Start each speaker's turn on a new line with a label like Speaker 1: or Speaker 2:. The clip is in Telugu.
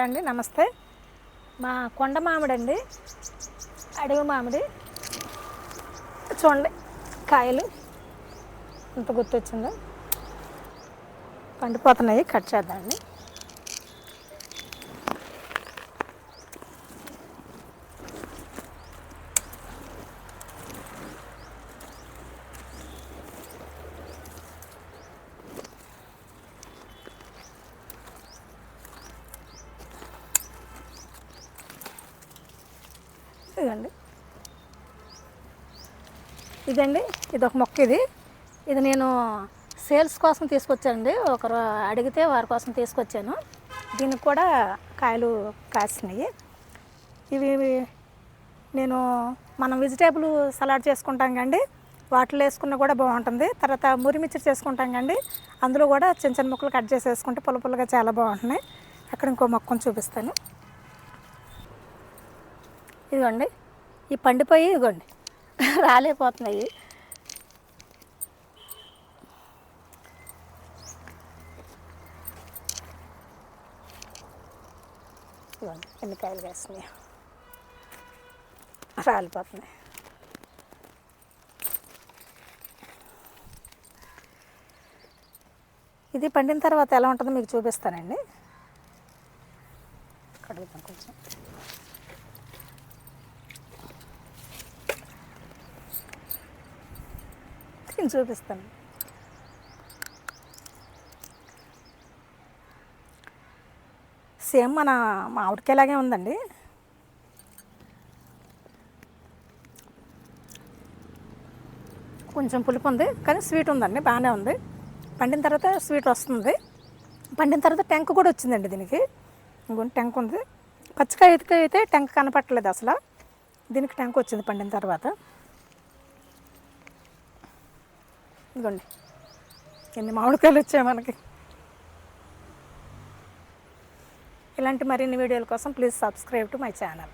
Speaker 1: అండి నమస్తే. మా కొండ మామిడి అండి, అడవి మామిడి. చూడండి కాయలు ఎంత గుర్తొచ్చిందో, పండిపోతున్నాయి. కట్ చేద్దామండి. ఇదండి, ఇది ఒక మొక్క. ఇది నేను సేల్స్ కోసం తీసుకొచ్చానండి. ఒకరు అడిగితే వారి కోసం తీసుకొచ్చాను. దీనికి కూడా కాయలు కాసినాయి. ఇవి నేను మనం వెజిటేబుల్ సలాడ్ చేసుకుంటాం కండి, వాటిలో వేసుకున్నా కూడా బాగుంటుంది. తర్వాత మురిమిర్చి చేసుకుంటాం కండి, అందులో కూడా చిన్న చిన్న ముక్కలు కట్ చేసి వేసుకుంటే పుల్ల పుల్లగా చాలా బాగుంటున్నాయి. అక్కడ ఇంకో మొక్కను చూపిస్తాను. ఇదిగోండి, ఈ పండిపోయి ఇదిగోండి రాలేకపోతున్నాయి. ఇదిగోండి ఎన్ని కాయలు వేస్తున్నాయి, రాలిపోతున్నాయి. ఇది పండిన తర్వాత ఎలా ఉంటుందో మీకు చూపిస్తానండి. కడుగుతాం కొంచెం. నేను చూపిస్తాను. సేమ్ మన మామిడికాయలాగే ఉందండి. కొంచెం పులుపు ఉంది, కానీ స్వీట్ ఉందండి, బాగానే ఉంది. పండిన తర్వాత స్వీట్ వస్తుంది. పండిన తర్వాత టెంక్ కూడా వచ్చిందండి దీనికి. ఇంకొంచెం టెంక్ ఉంది. పచ్చికాయ అయితే టెంక్ కనపట్టలేదు అసలు. దీనికి టెంక్ వచ్చింది పండిన తర్వాత. ఇదిగోండి ఎన్ని మామిడికాయలు వచ్చాయి మనకి. ఇలాంటి మరిన్ని వీడియోల కోసం please subscribe to my channel.